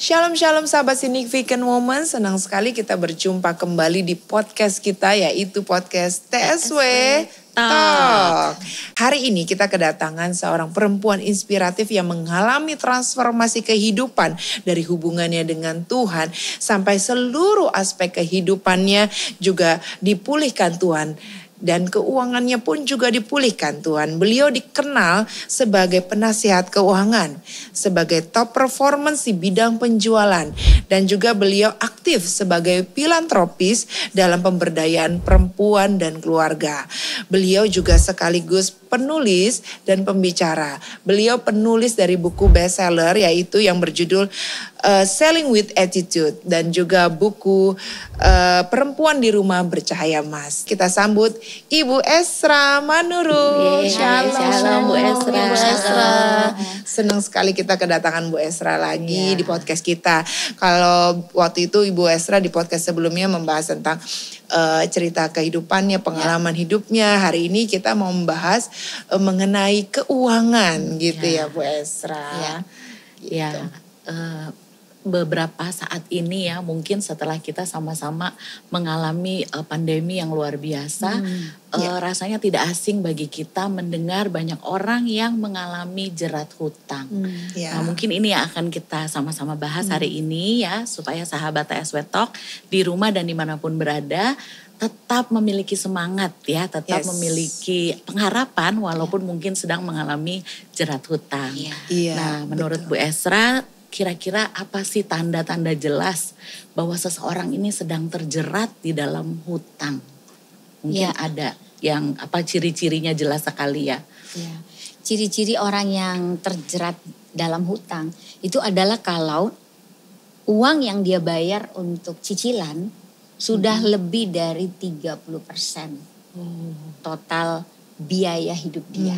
Shalom shalom sahabat Significant Woman, senang sekali kita berjumpa kembali di podcast kita yaitu podcast TSW Talk. Hari ini kita kedatangan seorang perempuan inspiratif yang mengalami transformasi kehidupan dari hubungannya dengan Tuhan sampai seluruh aspek kehidupannya juga dipulihkan Tuhan. Dan keuangannya pun juga dipulihkan Tuhan. Beliau dikenal sebagai penasihat keuangan, sebagai top performance di bidang penjualan. Dan juga beliau aktif sebagai filantropis dalam pemberdayaan perempuan dan keluarga. Beliau juga sekaligus penulis dan pembicara. Beliau penulis dari buku bestseller yaitu yang berjudul Selling with Attitude. Dan juga buku Perempuan di Rumah Bercahaya Mas. Kita sambut Ibu Esra Manurung. Shalom Bu Esra. Senang sekali kita kedatangan Bu Esra lagi di podcast kita. Kalau waktu itu Ibu Esra di podcast sebelumnya membahas tentang cerita kehidupannya, pengalaman hidupnya. Hari ini kita mau membahas mengenai keuangan gitu ya Bu Esra. Gitu. Beberapa saat ini ya mungkin setelah kita sama-sama mengalami pandemi yang luar biasa, rasanya tidak asing bagi kita mendengar banyak orang yang mengalami jerat hutang. Nah mungkin ini yang akan kita sama-sama bahas hari ini ya, supaya sahabat TSW Talk di rumah dan dimanapun berada tetap memiliki semangat ya, tetap memiliki pengharapan walaupun mungkin sedang mengalami jerat hutang. Nah menurut Bu Esra, kira-kira apa sih tanda-tanda jelas bahwa seseorang ini sedang terjerat di dalam hutang? Mungkin ada yang apa ciri-cirinya jelas sekali ya. Ciri-ciri orang yang terjerat dalam hutang itu adalah kalau uang yang dia bayar untuk cicilan sudah lebih dari 30% total biaya hidup dia.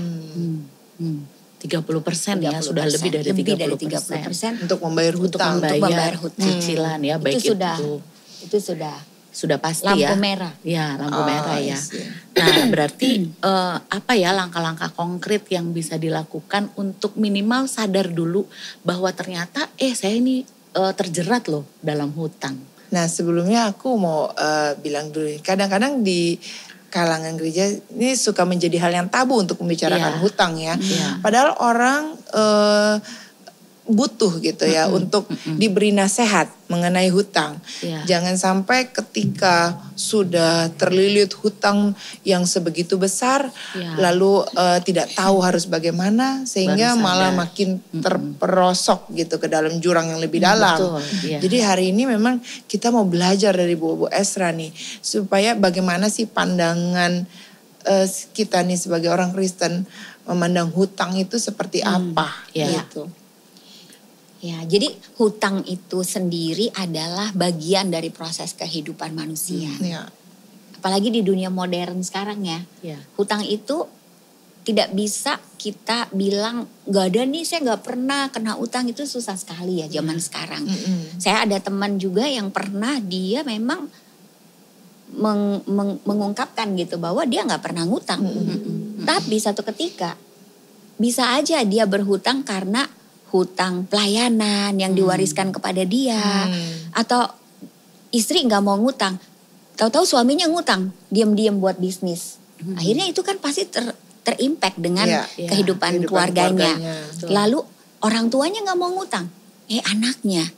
30% ya, sudah lebih dari 30% untuk membayar hutang, untuk membayar cicilan ya, baik itu sudah pasti lampu merah. Ya, lampu merah ya. Nah, berarti apa ya langkah-langkah konkret yang bisa dilakukan untuk minimal sadar dulu bahwa ternyata saya ini terjerat loh dalam hutang. Nah, sebelumnya aku mau bilang dulu, kadang-kadang di kalangan gereja ini suka menjadi hal yang tabu untuk membicarakan hutang ya. Padahal orang butuh gitu ya untuk diberi nasihat mengenai hutang. Jangan sampai ketika sudah terlilit hutang yang sebegitu besar lalu tidak tahu harus bagaimana sehingga malah makin terperosok gitu ke dalam jurang yang lebih dalam. Jadi hari ini memang kita mau belajar dari Bu Esra nih supaya bagaimana sih pandangan kita nih sebagai orang Kristen memandang hutang itu seperti apa gitu. Ya, jadi hutang itu sendiri adalah bagian dari proses kehidupan manusia. Apalagi di dunia modern sekarang ya. Hutang itu tidak bisa kita bilang gak ada nih, saya gak pernah kena hutang, itu susah sekali ya zaman sekarang. Saya ada teman juga yang pernah dia memang mengungkapkan gitu bahwa dia gak pernah ngutang. Tapi satu ketika bisa aja dia berhutang karena hutang pelayanan yang diwariskan kepada dia. Atau istri gak mau ngutang. Tahu-tahu suaminya ngutang. Diam-diam buat bisnis. Akhirnya itu kan pasti terimpact dengan kehidupan keluarganya. Lalu orang tuanya gak mau ngutang. Anaknya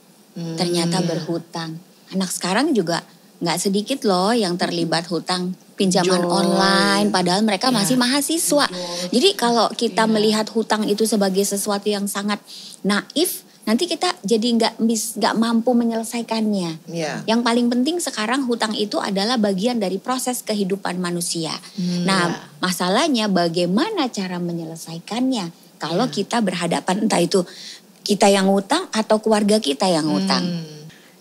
ternyata berhutang. Anak sekarang juga gak sedikit loh yang terlibat hutang pinjaman online, padahal mereka masih mahasiswa. Jadi kalau kita melihat hutang itu sebagai sesuatu yang sangat naif, nanti kita jadi nggak mampu menyelesaikannya. Yang paling penting sekarang hutang itu adalah bagian dari proses kehidupan manusia. Nah, masalahnya bagaimana cara menyelesaikannya kalau kita berhadapan entah itu kita yang ngutang atau keluarga kita yang ngutang.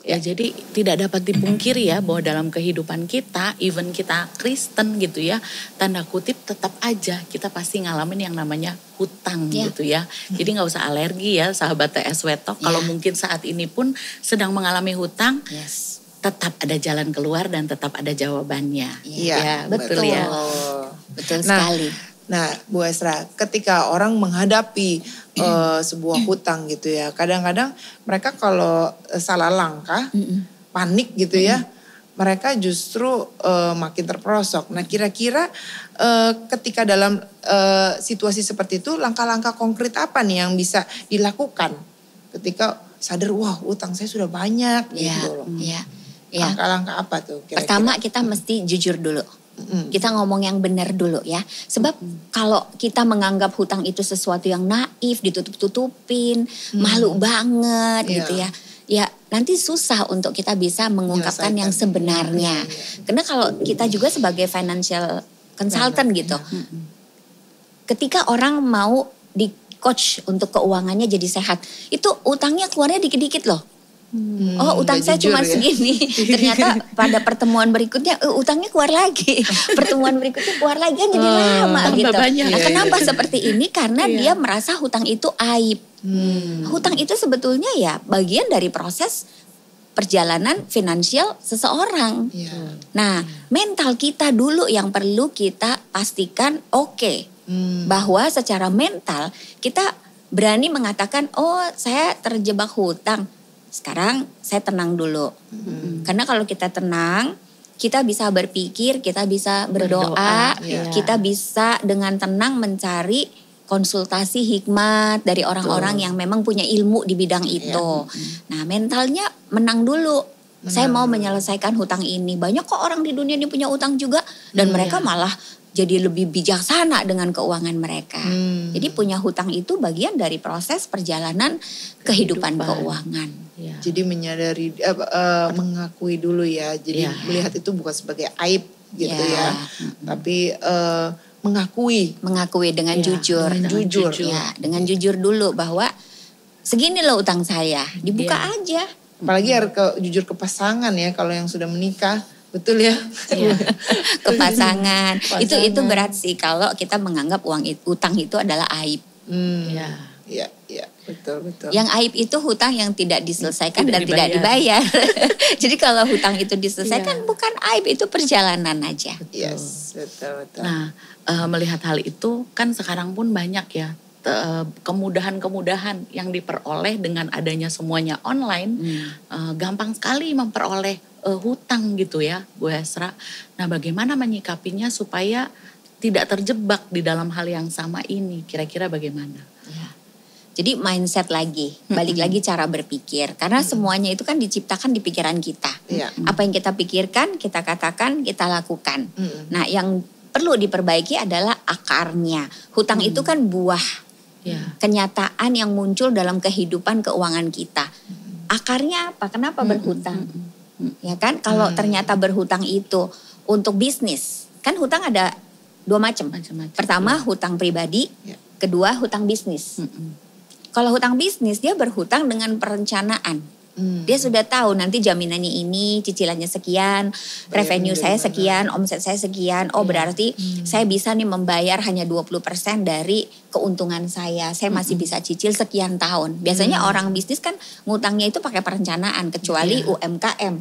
Ya jadi tidak dapat dipungkiri ya bahwa dalam kehidupan kita, even kita Kristen gitu ya, tanda kutip tetap aja kita pasti ngalamin yang namanya hutang gitu ya. Jadi gak usah alergi ya sahabat TSW Talk. Kalau mungkin saat ini pun sedang mengalami hutang, tetap ada jalan keluar dan tetap ada jawabannya. Iya, betul ya. Betul sekali. Nah, Bu Esra, ketika orang menghadapi sebuah hutang gitu ya, kadang-kadang mereka kalau salah langkah, panik gitu ya, mereka justru makin terperosok. Nah, kira-kira ketika dalam situasi seperti itu, langkah-langkah konkret apa nih yang bisa dilakukan ketika sadar, wah utang saya sudah banyak gitu loh. Ya. Langkah-langkah apa tuh kira-kira? Pertama kita mesti jujur dulu. Kita ngomong yang benar dulu ya. Sebab kalau kita menganggap hutang itu sesuatu yang naif, ditutup-tutupin, malu banget gitu ya. Ya nanti susah untuk kita bisa mengungkapkan yang sebenarnya. Karena kalau kita juga sebagai financial consultant gitu. Ketika orang mau di coach untuk keuangannya jadi sehat, itu utangnya keluarnya dikit-dikit loh. Utang saya cuma segini. Ternyata pada pertemuan berikutnya utangnya keluar lagi. Pertemuan berikutnya keluar lagi kan jadi lama gitu. Nah, kenapa seperti ini? Karena dia merasa hutang itu aib. Hutang itu sebetulnya ya bagian dari proses perjalanan finansial seseorang. Nah, mental kita dulu yang perlu kita pastikan bahwa secara mental kita berani mengatakan, oh saya terjebak hutang. Sekarang saya tenang dulu. Karena kalau kita tenang, kita bisa berpikir, kita bisa berdoa, kita bisa dengan tenang mencari konsultasi hikmat dari orang-orang yang memang punya ilmu di bidang itu. Nah, mentalnya menang dulu. Saya mau menyelesaikan hutang ini. Banyak kok orang di dunia ini punya utang juga dan mereka malah jadi lebih bijaksana dengan keuangan mereka. Jadi punya hutang itu bagian dari proses perjalanan kehidupan keuangan. Jadi menyadari, mengakui dulu ya. Jadi melihat itu bukan sebagai aib gitu ya. Tapi mengakui dengan jujur. Dengan jujur dulu bahwa segini loh utang saya. Dibuka aja. Apalagi harus jujur ke pasangan ya kalau yang sudah menikah. Betul ya. Ke pasangan. Itu berat sih kalau kita menganggap utang itu adalah aib. Iya, betul. Yang aib itu hutang yang tidak diselesaikan dan tidak dibayar. Jadi kalau hutang itu diselesaikan bukan aib, itu perjalanan aja. Yes, betul. Nah, melihat hal itu kan sekarang pun banyak ya kemudahan-kemudahan yang diperoleh dengan adanya semuanya online. Gampang sekali memperoleh hutang gitu ya, Bu Esra. Nah, bagaimana menyikapinya supaya tidak terjebak di dalam hal yang sama ini? Kira-kira bagaimana? Jadi mindset lagi, balik lagi cara berpikir. Karena semuanya itu kan diciptakan di pikiran kita. Apa yang kita pikirkan, kita katakan, kita lakukan. Nah, yang perlu diperbaiki adalah akarnya. Hutang itu kan buah kenyataan yang muncul dalam kehidupan keuangan kita. Akarnya apa? Kenapa berhutang? Ya kan, kalau ternyata berhutang itu untuk bisnis, kan hutang ada dua macam. Pertama hutang pribadi, kedua hutang bisnis. Kalau hutang bisnis dia berhutang dengan perencanaan. Dia sudah tahu nanti jaminannya ini, cicilannya sekian, revenue saya sekian, omset saya sekian. Oh berarti saya bisa nih membayar hanya 20% dari keuntungan saya. Saya masih bisa cicil sekian tahun. Biasanya orang bisnis kan ngutangnya itu pakai perencanaan, kecuali UMKM.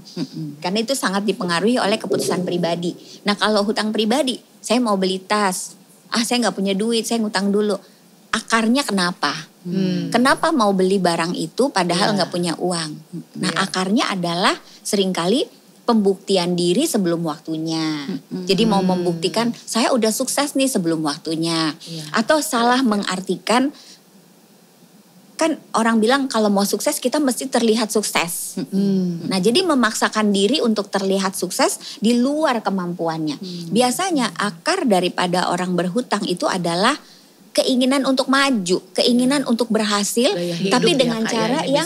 Karena itu sangat dipengaruhi oleh keputusan pribadi. Nah kalau hutang pribadi, saya mau beli tas. Saya gak punya duit, saya ngutang dulu. Akarnya kenapa? Kenapa mau beli barang itu padahal nggak punya uang? Nah akarnya adalah seringkali pembuktian diri sebelum waktunya. Jadi mau membuktikan saya udah sukses nih sebelum waktunya. Atau salah mengartikan, kan orang bilang kalau mau sukses kita mesti terlihat sukses. Nah jadi memaksakan diri untuk terlihat sukses di luar kemampuannya. Biasanya akar daripada orang berhutang itu adalah keinginan untuk maju, keinginan untuk berhasil, tapi dengan cara yang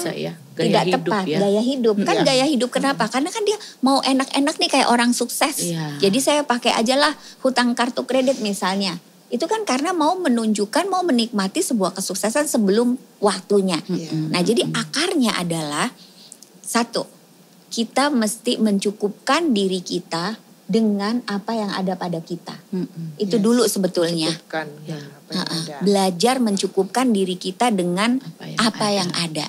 tidak tepat. Gaya hidup, kan gaya hidup kenapa? Karena kan dia mau enak-enak nih kayak orang sukses. Jadi saya pakai aja lah hutang kartu kredit misalnya. Itu kan karena mau menunjukkan, mau menikmati sebuah kesuksesan sebelum waktunya. Nah jadi akarnya adalah satu, kita mesti mencukupkan diri kita dengan apa yang ada pada kita. Itu dulu sebetulnya. Belajar mencukupkan diri kita dengan apa yang ada.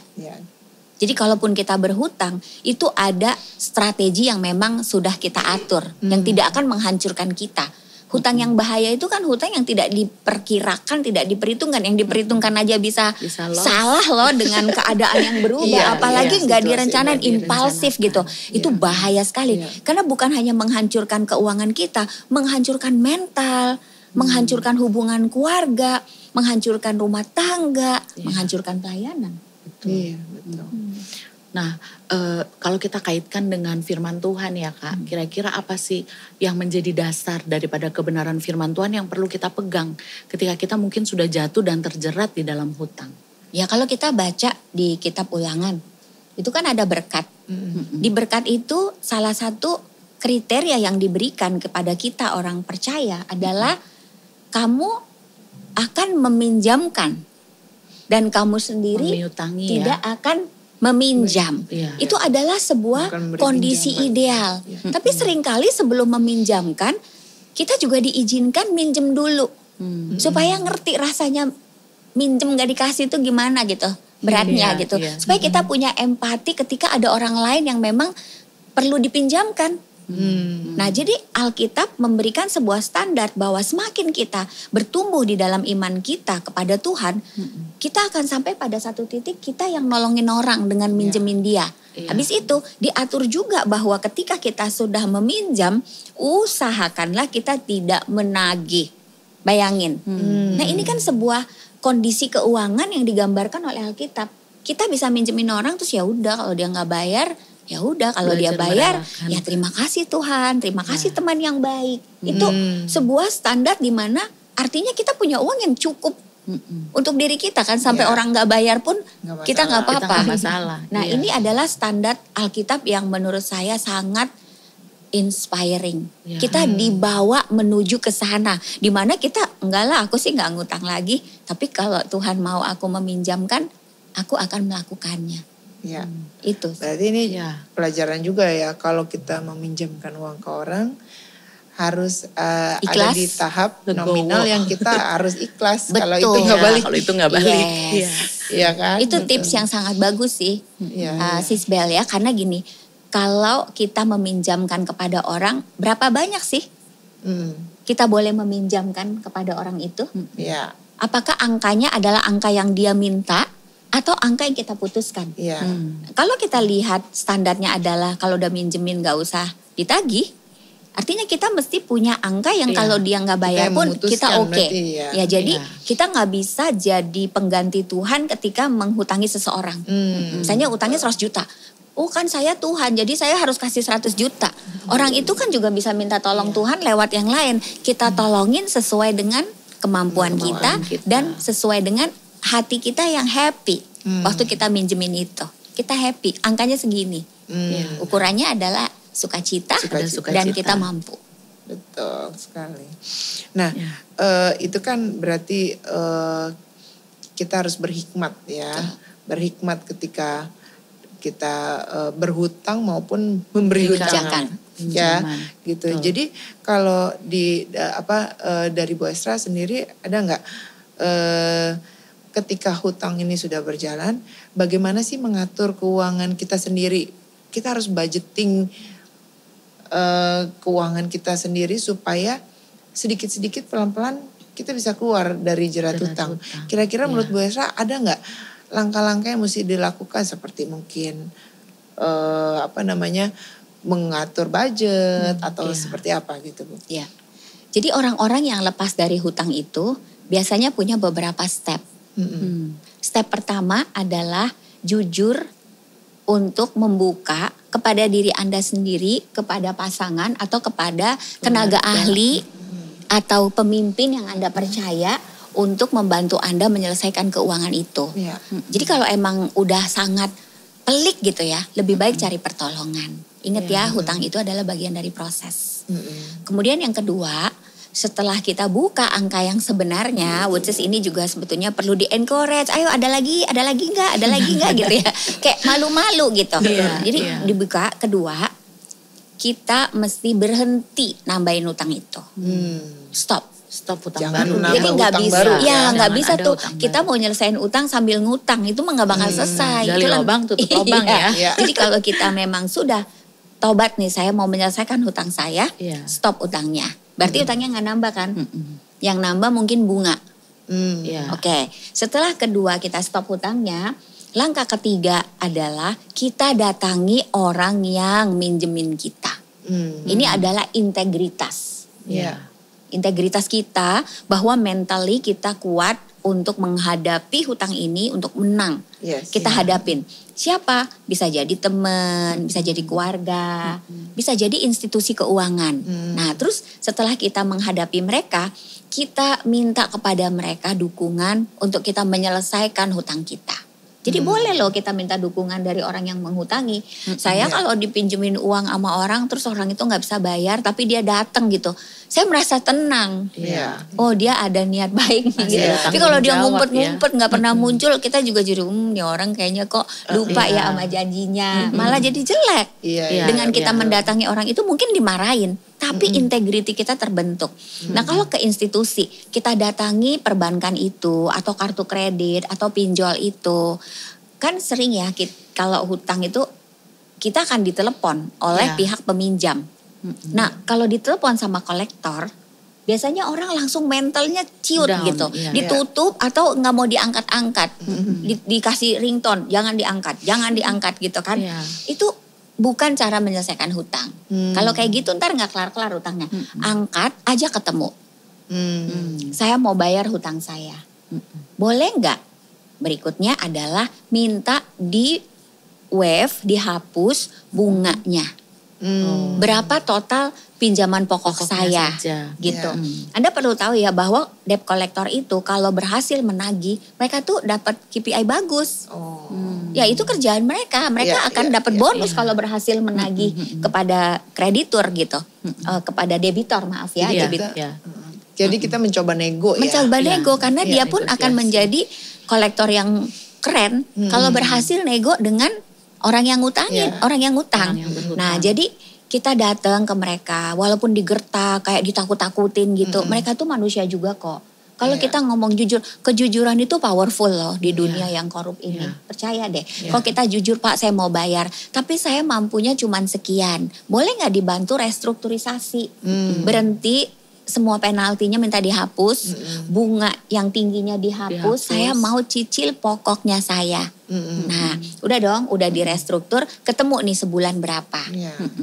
Jadi kalaupun kita berhutang, itu ada strategi yang memang sudah kita atur. Yang tidak akan menghancurkan kita. Hutang yang bahaya itu kan hutang yang tidak diperkirakan, tidak diperhitungkan. Yang diperhitungkan aja bisa salah loh dengan keadaan yang berubah. Apalagi nggak direncanain, impulsif gitu. Itu bahaya sekali. Karena bukan hanya menghancurkan keuangan kita, menghancurkan mental, menghancurkan hubungan keluarga, menghancurkan rumah tangga, menghancurkan pelayanan. Iya, betul. Nah, kalau kita kaitkan dengan firman Tuhan ya Kak, kira-kira apa sih yang menjadi dasar daripada kebenaran firman Tuhan yang perlu kita pegang ketika kita mungkin sudah jatuh dan terjerat di dalam hutang? Ya kalau kita baca di kitab Ulangan, itu kan ada berkat. Di berkat itu salah satu kriteria yang diberikan kepada kita orang percaya adalah kamu akan meminjamkan dan kamu sendiri tidak akan meminjam. Itu adalah sebuah kondisi ideal. Tapi seringkali sebelum meminjamkan, kita juga diizinkan minjem dulu. Supaya ngerti rasanya minjem gak dikasih itu gimana gitu. Beratnya gitu. Supaya kita punya empati ketika ada orang lain yang memang perlu dipinjamkan. Nah jadi Alkitab memberikan sebuah standar bahwa semakin kita bertumbuh di dalam iman kita kepada Tuhan, kita akan sampai pada satu titik kita yang nolongin orang dengan minjemin dia. Habis itu diatur juga bahwa ketika kita sudah meminjam, usahakanlah kita tidak menagih. Bayangin. Nah ini kan sebuah kondisi keuangan yang digambarkan oleh Alkitab. Kita bisa minjemin orang terus ya udah kalau dia nggak bayar, ya udah kalau dia bayar ya terima kasih Tuhan, terima kasih teman yang baik. Itu sebuah standar di mana artinya kita punya uang yang cukup untuk diri kita kan sampai orang nggak bayar pun kita nggak apa-apa. Nah ini adalah standar Alkitab yang menurut saya sangat inspiring. Kita dibawa menuju ke sana. Di mana kita enggak lah aku sih nggak ngutang lagi. Tapi kalau Tuhan mau aku meminjamkan, aku akan melakukannya. Ya, itu. Berarti ini pelajaran juga ya kalau kita meminjamkan uang ke orang harus ada di tahap nominal yang kita harus ikhlas. Kalau itu nggak balik. Kalau itu nggak balik. Iya kan? Itu tips yang sangat bagus sih, Sis Bel ya. Karena gini, kalau kita meminjamkan kepada orang, berapa banyak sih kita boleh meminjamkan kepada orang itu? Apakah angkanya adalah angka yang dia minta? Atau angka yang kita putuskan. Kalau kita lihat standarnya adalah kalau udah minjemin gak usah ditagih. Artinya kita mesti punya angka yang kalau dia gak bayar pun kita oke. Jadi kita gak bisa jadi pengganti Tuhan ketika menghutangi seseorang. Misalnya utangnya 100 juta. Oh kan saya Tuhan jadi saya harus kasih 100 juta. Orang itu kan juga bisa minta tolong Tuhan lewat yang lain. Kita tolongin sesuai dengan kemampuan kita dan sesuai dengan hati kita yang happy waktu kita minjemin itu. Kita happy, angkanya segini. Ukurannya adalah sukacita dan kita mampu. Betul sekali. Nah itu kan berarti kita harus berhikmat ya. Berhikmat ketika kita berhutang maupun memberi hutang. Ya gitu. Jadi kalau dari Bu Esra sendiri ada nggak ketika hutang ini sudah berjalan, bagaimana sih mengatur keuangan kita sendiri? Kita harus budgeting keuangan kita sendiri supaya sedikit-sedikit pelan-pelan kita bisa keluar dari jerat hutang. Kira-kira menurut Bu Esra ada nggak langkah-langkah yang mesti dilakukan seperti mungkin mengatur budget atau seperti apa gitu Bu? Ya. Jadi orang-orang yang lepas dari hutang itu biasanya punya beberapa step. Step pertama adalah jujur untuk membuka kepada diri Anda sendiri, kepada pasangan atau kepada tenaga ahli atau pemimpin yang Anda percaya untuk membantu Anda menyelesaikan keuangan itu. Jadi kalau emang udah sangat pelik gitu ya, lebih baik cari pertolongan. Ingat ya, hutang itu adalah bagian dari proses. Kemudian yang kedua, setelah kita buka angka yang sebenarnya, which is ini juga sebetulnya perlu di-encourage. Ayo ada lagi enggak gitu ya. Kayak malu-malu gitu. Jadi dibuka. Kedua, kita mesti berhenti nambahin utang itu. Stop utang baru. Jadi nggak bisa, nggak bisa tuh kita mau nyelesain utang sambil ngutang itu mah nggak bakal selesai. Gali lubang tutup lubang ya. Jadi kalau kita memang sudah tobat nih, saya mau menyelesaikan hutang saya, stop utangnya. Berarti utangnya nggak nambah kan? Yang nambah mungkin bunga. Ya. Oke, setelah kedua kita stop hutangnya, langkah ketiga adalah kita datangi orang yang minjemin kita. Ini adalah integritas. Ya. Integritas kita bahwa mentally kita kuat untuk menghadapi hutang ini, untuk menang. Yes. Kita hadapin. Siapa? Bisa jadi teman, bisa jadi keluarga, bisa jadi institusi keuangan. Nah, terus setelah kita menghadapi mereka, kita minta kepada mereka dukungan untuk kita menyelesaikan hutang kita. Jadi boleh loh kita minta dukungan dari orang yang menghutangi. Saya kalau dipinjemin uang sama orang terus orang itu nggak bisa bayar tapi dia datang gitu. Saya merasa tenang. Iya. Oh dia ada niat baik nih gitu. ada Tapi kalau dia tanggung jawab, ngumpet-ngumpet nggak pernah muncul kita juga jadi nih orang kayaknya kok lupa ya sama janjinya. Malah jadi jelek. Iya. Dengan kita iya. mendatangi orang itu mungkin dimarahin. Tapi integriti kita terbentuk. Nah kalau ke institusi kita datangi perbankan itu atau kartu kredit atau pinjol itu. Kan sering ya kalau hutang itu kita akan ditelepon oleh pihak peminjam. Nah kalau ditelepon sama kolektor biasanya orang langsung mentalnya ciut Down, gitu. iya. Ditutup atau nggak mau diangkat-angkat. Dikasih ringtone, jangan diangkat gitu kan. Iya. Itu bukan cara menyelesaikan hutang. Kalau kayak gitu ntar nggak kelar-kelar hutangnya. Angkat aja ketemu. Saya mau bayar hutang saya. Boleh nggak? Berikutnya adalah minta di waive, dihapus bunganya. Berapa total pinjaman pokok saya saja. gitu. Anda perlu tahu ya bahwa debt collector itu kalau berhasil menagih, mereka tuh dapat KPI bagus. Ya itu kerjaan mereka. Mereka akan dapat bonus kalau berhasil menagih kepada kreditur gitu. Kepada debitor maaf ya. Jadi kita mencoba nego ya. Mencoba nego karena dia pun negosiasi. akan menjadi kolektor yang keren kalau berhasil nego dengan orang yang ngutangin, orang yang ngutang. Orang yang berhutang. Nah, jadi kita datang ke mereka walaupun digertak kayak ditakut-takutin gitu. Mereka tuh manusia juga kok. Kalau kita ngomong jujur, kejujuran itu powerful loh di dunia yang korup ini. Percaya deh. Kalau kita jujur, Pak, saya mau bayar, tapi saya mampunya cuman sekian. Boleh nggak dibantu restrukturisasi? Berhenti semua penaltinya minta dihapus, bunga yang tingginya dihapus, saya mau cicil pokoknya saya. Nah, udah dong, udah direstruktur, ketemu nih sebulan berapa.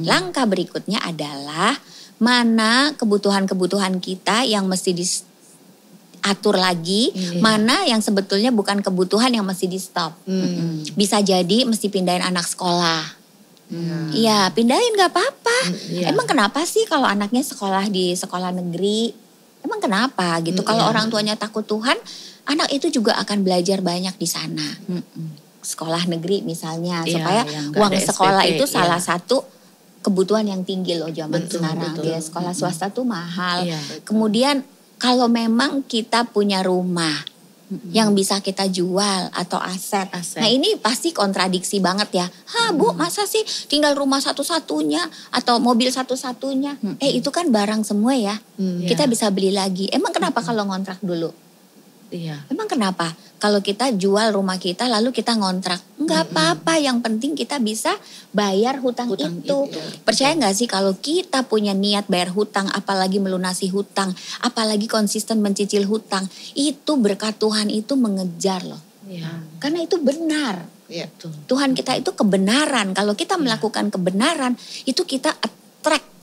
Langkah berikutnya adalah mana kebutuhan-kebutuhan kita yang mesti diatur lagi, mana yang sebetulnya bukan kebutuhan yang mesti di stop. Bisa jadi mesti pindahin anak sekolah. Iya, pindahin gak apa-apa. Emang kenapa sih kalau anaknya sekolah di sekolah negeri? Emang kenapa gitu? Kalau orang tuanya takut Tuhan, anak itu juga akan belajar banyak di sana. Sekolah negeri misalnya, supaya uang sekolah itu salah satu kebutuhan yang tinggi loh zaman sekarang. Ya, sekolah swasta tuh mahal. Kemudian kalau memang kita punya rumah yang bisa kita jual atau aset. Nah ini pasti kontradiksi banget ya. Bu, masa sih tinggal rumah satu-satunya atau mobil satu-satunya? Itu kan barang semua ya. Kita bisa beli lagi. Emang kenapa kalau ngontrak dulu? Emang kenapa kalau kita jual rumah kita lalu kita ngontrak? Enggak apa-apa, yang penting kita bisa bayar hutang itu. Percaya gak sih kalau kita punya niat bayar hutang, apalagi melunasi hutang, apalagi konsisten mencicil hutang, itu berkat Tuhan itu mengejar loh. Karena itu benar. Tuhan kita itu kebenaran. Kalau kita melakukan kebenaran, itu kita attract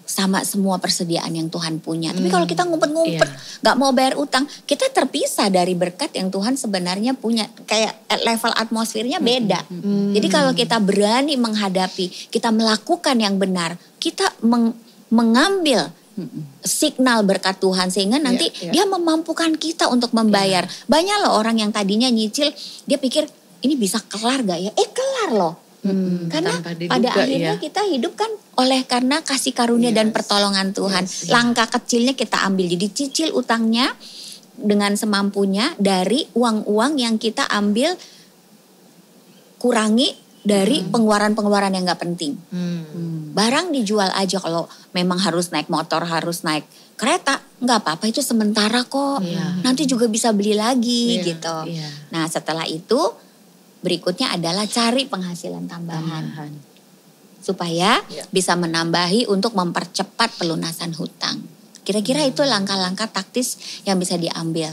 sama semua persediaan yang Tuhan punya. Tapi kalau kita ngumpet-ngumpet, gak mau bayar utang, kita terpisah dari berkat yang Tuhan sebenarnya punya. Kayak level atmosfernya beda. Jadi kalau kita berani menghadapi, kita melakukan yang benar, kita mengambil signal berkat Tuhan sehingga nanti dia memampukan kita untuk membayar. Banyak loh orang yang tadinya nyicil, dia pikir ini bisa kelar gak ya? Kelar loh. Karena pada akhirnya kita hidup kan oleh karena kasih karunia dan pertolongan Tuhan. Langkah kecilnya kita ambil, jadi cicil utangnya dengan semampunya dari uang-uang yang kita ambil, kurangi dari pengeluaran-pengeluaran yang gak penting. Barang dijual aja, kalau memang harus naik motor, harus naik kereta, gak apa-apa, itu sementara kok. Nanti juga bisa beli lagi gitu. Nah setelah itu berikutnya adalah cari penghasilan tambahan. supaya bisa menambahi untuk mempercepat pelunasan hutang. Kira-kira itu langkah-langkah taktis yang bisa diambil.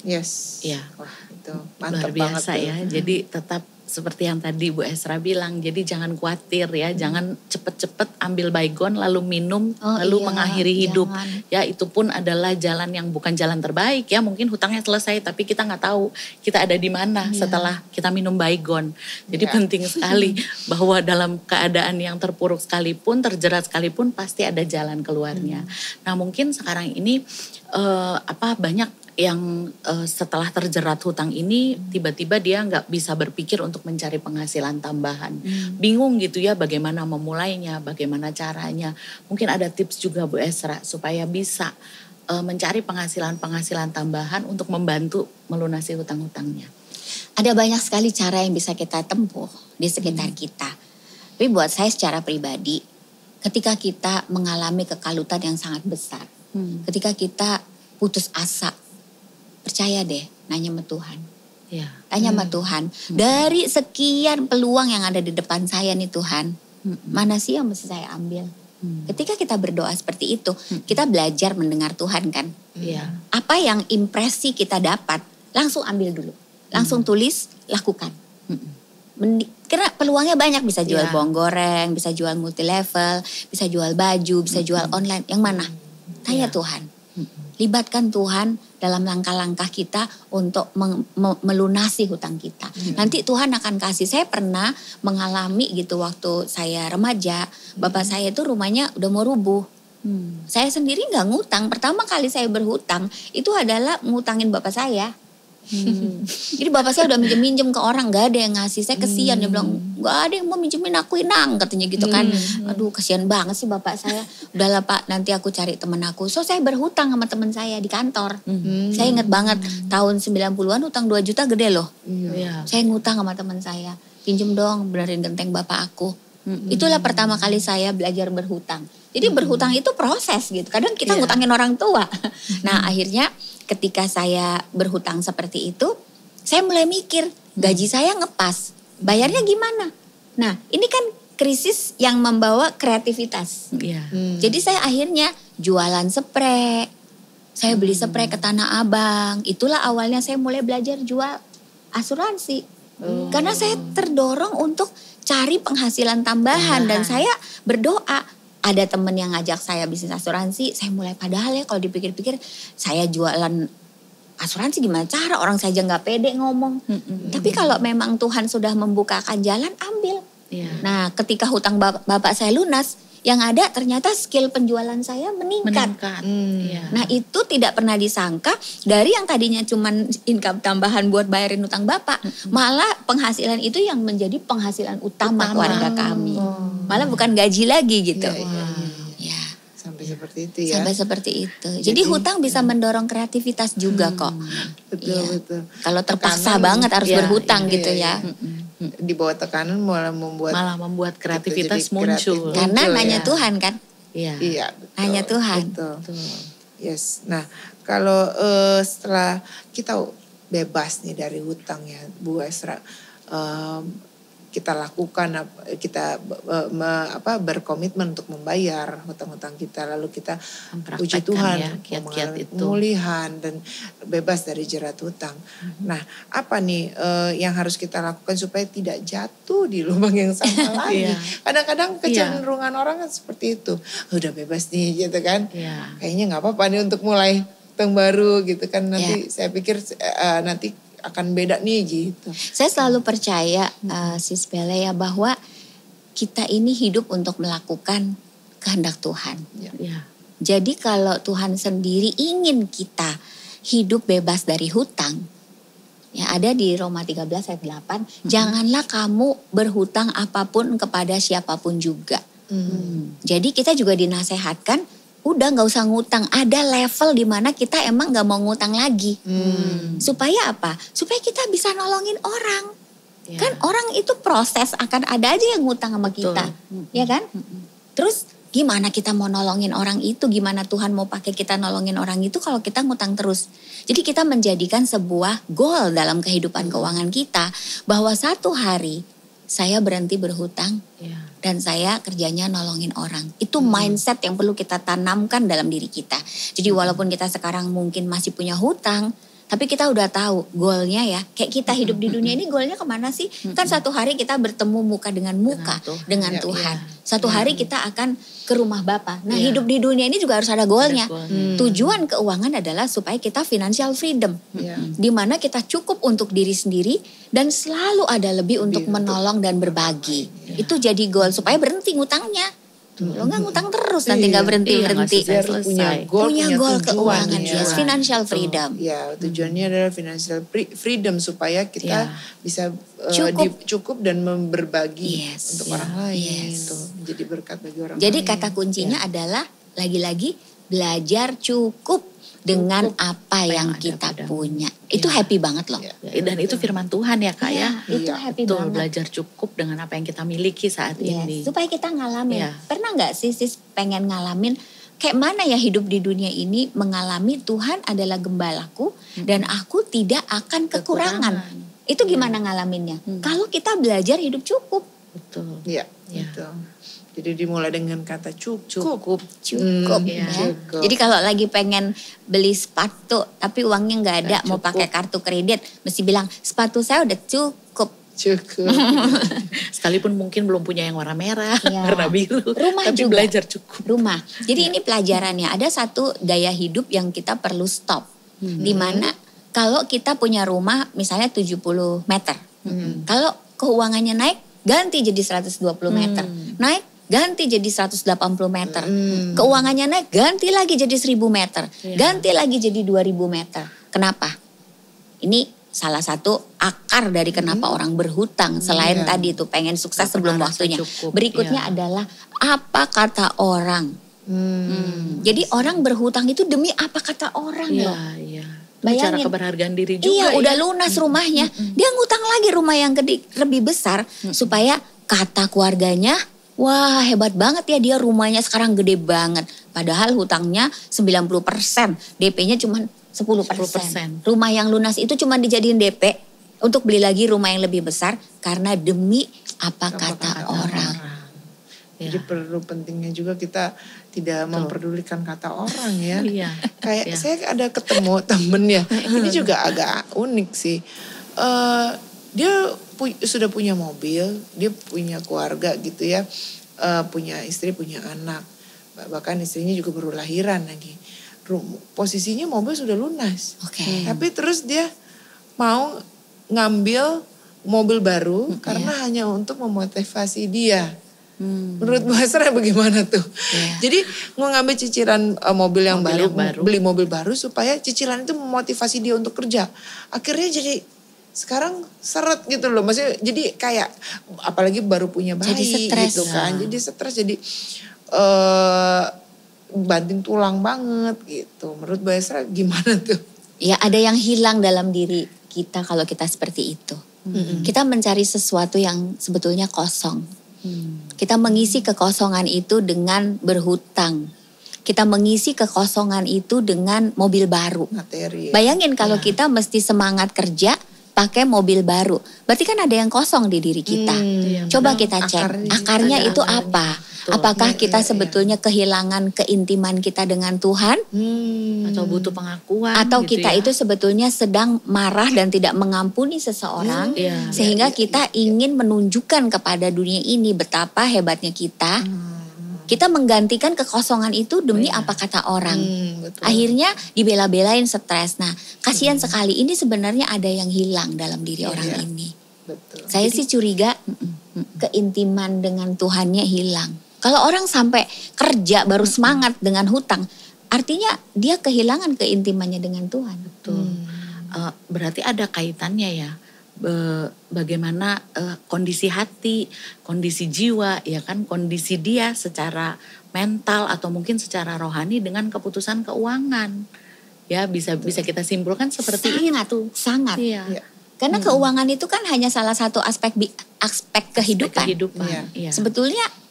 Yes. Iya. Wah, itu mantap Luar biasa banget ya. Jadi tetap seperti yang tadi Bu Esra bilang, jadi jangan khawatir ya, jangan cepet-cepet ambil baygon lalu minum lalu mengakhiri hidup. Ya itu pun adalah jalan yang bukan jalan terbaik ya, mungkin hutangnya selesai tapi kita nggak tahu kita ada di mana setelah kita minum baygon. Jadi penting sekali bahwa dalam keadaan yang terpuruk sekalipun, terjerat sekalipun pasti ada jalan keluarnya. Nah mungkin sekarang ini banyak yang setelah terjerat hutang ini tiba-tiba dia nggak bisa berpikir untuk mencari penghasilan tambahan. Bingung gitu ya bagaimana memulainya, bagaimana caranya. Mungkin ada tips juga Bu Esra supaya bisa mencari penghasilan tambahan untuk membantu melunasi hutang-hutangnya. Ada banyak sekali cara yang bisa kita tempuh di sekitar kita. Tapi buat saya secara pribadi, ketika kita mengalami kekalutan yang sangat besar, ketika kita putus asa, percaya deh, nanya sama Tuhan. Ya. Tanya sama Tuhan. Dari sekian peluang yang ada di depan saya nih Tuhan, mana sih yang mesti saya ambil? Ketika kita berdoa seperti itu, kita belajar mendengar Tuhan kan. Iya. Apa yang impresi kita dapat, langsung ambil dulu. Langsung tulis, lakukan. Karena peluangnya banyak, bisa jual bawang goreng, bisa jual multi level, bisa jual baju, bisa jual online. Yang mana? Tanya Tuhan. Libatkan Tuhan dalam langkah-langkah kita untuk melunasi hutang kita. Nanti Tuhan akan kasih. Saya pernah mengalami gitu waktu saya remaja. Bapak saya itu rumahnya udah mau rubuh. Saya sendiri gak ngutang. Pertama kali saya berhutang itu adalah ngutangin bapak saya. Jadi bapak saya udah minjem-minjem ke orang, gak ada yang ngasih. Saya kesian, dia bilang gak ada yang mau minjemin aku, Inang, katanya gitu kan. Aduh kesian banget sih bapak saya. Udahlah Pak, nanti aku cari temen aku. So saya berhutang sama temen saya di kantor. Saya inget banget tahun 90-an utang 2 juta gede loh. Saya ngutang sama temen saya, pinjem dong benerin genteng bapak aku. Itulah pertama kali saya belajar berhutang. Jadi berhutang itu proses gitu. Kadang kita ngutangin orang tua. Nah akhirnya ketika saya berhutang seperti itu, saya mulai mikir, gaji saya ngepas, bayarnya gimana? Nah, ini kan krisis yang membawa kreativitas. Jadi saya akhirnya jualan spray, saya beli spray ke Tanah Abang. Itulah awalnya saya mulai belajar jual asuransi. Karena saya terdorong untuk cari penghasilan tambahan dan saya berdoa. Ada temen yang ngajak saya bisnis asuransi, saya mulai padahal ya kalau dipikir-pikir saya jualan asuransi gimana cara, orang saja nggak pede ngomong. Tapi kalau memang Tuhan sudah membukakan jalan, ambil. Nah ketika hutang bapak saya lunas, yang ada ternyata skill penjualan saya meningkat. Nah itu tidak pernah disangka, dari yang tadinya cuman income tambahan buat bayarin hutang bapak, malah penghasilan itu yang menjadi penghasilan utama keluarga kami. Malah bukan gaji lagi gitu. Sampai seperti itu ya. Sampai seperti itu. Jadi hutang bisa mendorong kreativitas juga kok. Betul. Kalau terpaksa banget harus berhutang gitu ya. Di bawah tekanan malah membuat kreativitas gitu, muncul. Karena nanya Tuhan kan. Iya, betul. Nanya Tuhan. Betul. Yes. Nah, kalau setelah kita bebas nih dari hutang ya, Bu Esra, kita lakukan, kita berkomitmen untuk membayar hutang-hutang kita, lalu kita puji Tuhan kiat-kiat itu, pemulihan dan bebas dari jerat hutang. Nah, apa nih yang harus kita lakukan supaya tidak jatuh di lubang yang sama lagi? Kadang-kadang kecenderungan orang kan seperti itu, udah bebas nih gitu kan, kayaknya nggak apa-apa nih untuk mulai hutang baru gitu kan, nanti saya pikir nanti akan beda nih gitu. Saya selalu percaya Sis Bele ya, bahwa kita ini hidup untuk melakukan kehendak Tuhan. Jadi kalau Tuhan sendiri ingin kita hidup bebas dari hutang, ya ada di Roma 13 ayat 8, janganlah kamu berhutang apapun kepada siapapun juga. Jadi kita juga dinasehatkan, udah gak usah ngutang. Ada level di mana kita emang gak mau ngutang lagi. Supaya apa? Supaya kita bisa nolongin orang. Kan orang itu proses, akan ada aja yang ngutang sama kita. Ya kan? Terus gimana kita mau nolongin orang itu? Gimana Tuhan mau pakai kita nolongin orang itu kalau kita ngutang terus? Jadi kita menjadikan sebuah goal dalam kehidupan keuangan kita, bahwa satu hari saya berhenti berhutang dan saya kerjanya nolongin orang. Itu mindset yang perlu kita tanamkan dalam diri kita. Jadi walaupun kita sekarang mungkin masih punya hutang, tapi kita udah tahu goalnya ya. Kayak kita hidup di dunia ini goalnya kemana sih? Kan satu hari kita bertemu muka dengan muka dengan Tuhan. Satu hari kita akan ke rumah Bapa. Nah hidup di dunia ini juga harus ada goalnya. Tujuan keuangan adalah supaya kita financial freedom. Dimana kita cukup untuk diri sendiri dan selalu ada lebih untuk menolong dan berbagi. Itu jadi goal supaya berhenti ngutangnya. Lo nggak ngutang terus nanti nggak berhenti-berhenti. Punya goal keuangan, financial freedom. Ya, tujuannya adalah financial freedom supaya kita bisa cukup dan berbagi untuk orang lain. Jadi berkat bagi orang lain. Jadi kata kuncinya adalah lagi-lagi belajar cukup dengan apa yang kita punya. Itu happy banget loh. Dan itu firman Tuhan ya Kak ya. Itu happy banget. Belajar cukup dengan apa yang kita miliki saat ini. Supaya kita ngalamin. Pernah gak sih sis pengen ngalamin kayak mana ya hidup di dunia ini mengalami Tuhan adalah gembalaku dan aku tidak akan kekurangan. Itu gimana ngalaminnya? Kalau kita belajar hidup cukup. Betul. Iya. Betul. Jadi dimulai dengan kata cukup. Cukup. Jadi kalau lagi pengen beli sepatu tapi uangnya nggak ada, mau pakai kartu kredit, mesti bilang sepatu saya udah cukup. Sekalipun mungkin belum punya yang warna merah, warna biru. Rumah tapi juga. belajar cukup. Rumah. Jadi ini pelajarannya. Ada satu gaya hidup yang kita perlu stop. Dimana kalau kita punya rumah misalnya 70 meter. Kalau keuangannya naik, ganti jadi 120 meter. Naik, ganti jadi 180 meter. Keuangannya naik, ganti lagi jadi 1000 meter. Ganti lagi jadi 2000 meter. Kenapa? Ini salah satu akar dari kenapa orang berhutang. Selain tadi itu pengen sukses sebelum waktunya. Berikutnya adalah apa kata orang. Jadi orang berhutang itu demi apa kata orang loh. Bayangin. Cara keberhargaan diri juga. Iya udah lunas rumahnya. Dia ngutang lagi rumah yang gede, lebih besar. Supaya kata keluarganya, wah hebat banget ya dia rumahnya sekarang gede banget. Padahal hutangnya 90%, DP-nya cuma 10%. Rumah yang lunas itu cuma dijadiin DP untuk beli lagi rumah yang lebih besar karena demi apa kata orang. Jadi perlu pentingnya juga kita tidak memperdulikan kata orang ya. Kayak saya ada ketemu temen ya, ini juga agak unik sih. Dia sudah punya mobil, dia punya keluarga gitu ya, punya istri, punya anak, bahkan istrinya juga baru lahiran lagi. Posisinya mobil sudah lunas, tapi terus dia mau ngambil mobil baru karena hanya untuk memotivasi dia. Menurut Bu Hasra bagaimana tuh? Jadi mau ngambil cicilan mobil yang baru, beli mobil baru supaya cicilan itu memotivasi dia untuk kerja. Akhirnya jadi sekarang seret gitu loh, maksudnya jadi kayak apalagi baru punya bayi gitu kan, jadi stres, jadi banting tulang banget gitu. Menurut Bu Hasra gimana tuh? Ya ada yang hilang dalam diri kita kalau kita seperti itu. Kita mencari sesuatu yang sebetulnya kosong. Kita mengisi kekosongan itu dengan berhutang. Kita mengisi kekosongan itu dengan mobil baru. Materi. Bayangin kalau kita mesti semangat kerja pakai mobil baru. Berarti kan ada yang kosong di diri kita. Coba kita cek akarnya itu apa? Apakah kita sebetulnya kehilangan keintiman kita dengan Tuhan? Atau butuh pengakuan? Atau gitu kita itu sebetulnya sedang marah dan tidak mengampuni seseorang. Sehingga kita ingin menunjukkan kepada dunia ini betapa hebatnya kita. Kita menggantikan kekosongan itu demi apa kata orang. Akhirnya dibela-belain stres. Nah kasihan sekali, ini sebenarnya ada yang hilang dalam diri orang ini. Saya sih curiga keintiman dengan Tuhannya hilang. Kalau orang sampai kerja baru semangat dengan hutang, artinya dia kehilangan keintimannya dengan Tuhan. Betul. Berarti ada kaitannya ya. Bagaimana kondisi hati, kondisi jiwa, ya kan, kondisi dia secara mental atau mungkin secara rohani dengan keputusan keuangan. Ya bisa kita simpulkan seperti itu. Sangat. Karena keuangan itu kan hanya salah satu aspek kehidupan. Sebetulnya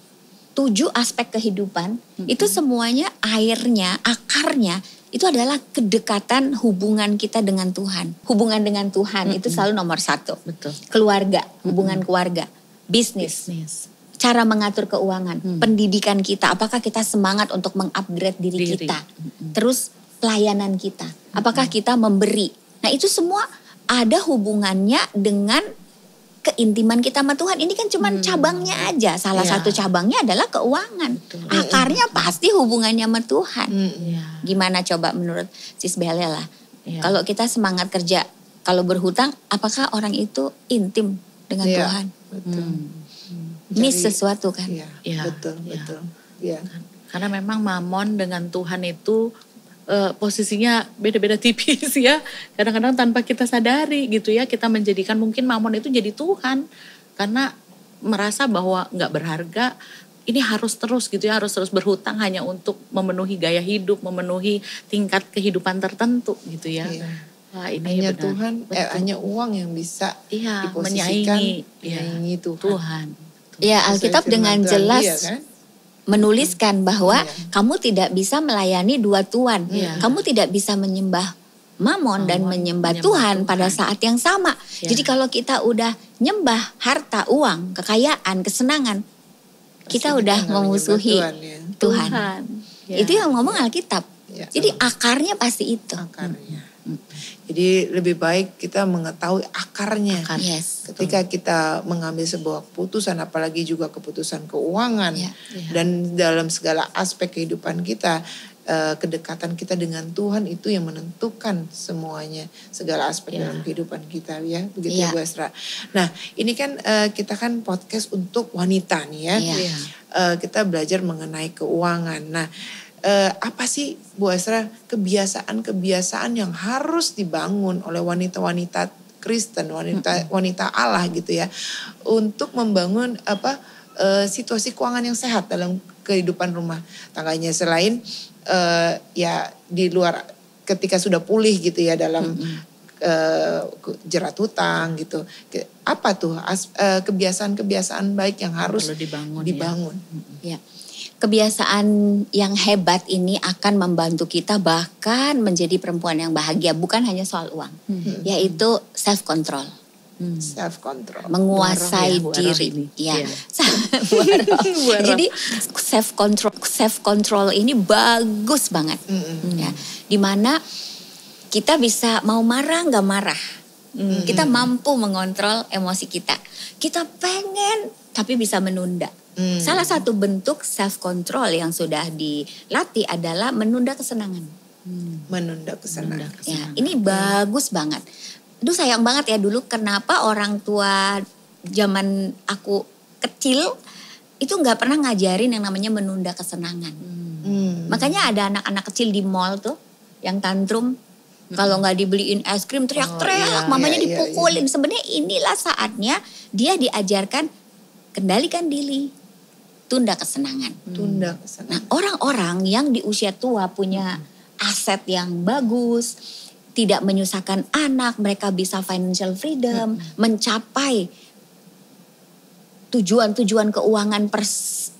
7 aspek kehidupan itu semuanya airnya, akarnya itu adalah kedekatan hubungan kita dengan Tuhan. Hubungan dengan Tuhan itu selalu nomor 1. Betul. Keluarga, hubungan keluarga. bisnis, cara mengatur keuangan, pendidikan kita, apakah kita semangat untuk mengupgrade diri kita, terus pelayanan kita, apakah kita memberi. Nah itu semua ada hubungannya dengan keintiman kita sama Tuhan. Ini kan cuma cabangnya aja. Salah satu cabangnya adalah keuangan. Akarnya pasti hubungannya sama Tuhan. Gimana coba menurut Sis Belela? Kalau kita semangat kerja, kalau berhutang, apakah orang itu intim dengan Tuhan? Betul. Miss sesuatu kan? Betul. Ya. Karena memang mamon dengan Tuhan itu posisinya beda-beda tipis ya. Kadang-kadang tanpa kita sadari gitu ya, kita menjadikan mungkin mamon itu jadi Tuhan. Karena merasa bahwa gak berharga, ini harus terus gitu ya, harus terus berhutang hanya untuk memenuhi gaya hidup, memenuhi tingkat kehidupan tertentu gitu ya. Wah, ini hanya benar. Tuhan, hanya uang yang bisa diposisikan menyaingi Tuhan. Ya, Alkitab dengan jelas menuliskan bahwa kamu tidak bisa melayani dua tuan. Kamu tidak bisa menyembah mamon dan menyembah Tuhan pada saat yang sama. Jadi kalau kita udah nyembah harta, uang, kekayaan, kesenangan, kita udah memusuhi Tuhan. Itu yang ngomong Alkitab. Jadi akarnya pasti itu. Jadi lebih baik kita mengetahui akarnya. Ketika kita mengambil sebuah keputusan, apalagi juga keputusan keuangan, dan dalam segala aspek kehidupan kita, kedekatan kita dengan Tuhan itu yang menentukan semuanya, segala aspek dalam kehidupan kita ya, begitu ya Bu Esra. Nah ini kan kita kan podcast untuk wanita nih ya, kita belajar mengenai keuangan. Nah apa sih Bu Esra kebiasaan-kebiasaan yang harus dibangun oleh wanita-wanita Kristen, wanita Allah gitu ya, untuk membangun situasi keuangan yang sehat dalam kehidupan rumah tangganya, selain ya di luar ketika sudah pulih gitu ya dalam jerat hutang gitu. Apa tuh kebiasaan-kebiasaan baik yang harus dibangun? Ya. Kebiasaan yang hebat ini akan membantu kita bahkan menjadi perempuan yang bahagia, bukan hanya soal uang, yaitu self control. Self control, menguasai diri. Jadi self control ini bagus banget. Ya, dimana kita bisa mau marah nggak marah, kita mampu mengontrol emosi kita. Kita pengen tapi bisa menunda. Salah satu bentuk self control yang sudah dilatih adalah menunda kesenangan. Menunda kesenangan. Ya, ini bagus banget. Aduh sayang banget ya dulu kenapa orang tua zaman aku kecil itu nggak pernah ngajarin yang namanya menunda kesenangan. Makanya ada anak-anak kecil di mall tuh yang tantrum. Kalau nggak dibeliin es krim teriak-teriak, mamanya dipukulin. Sebenarnya inilah saatnya dia diajarkan kendalikan diri, tunda kesenangan. Nah, orang-orang yang di usia tua punya aset yang bagus, tidak menyusahkan anak, mereka bisa financial freedom, mencapai tujuan-tujuan keuangan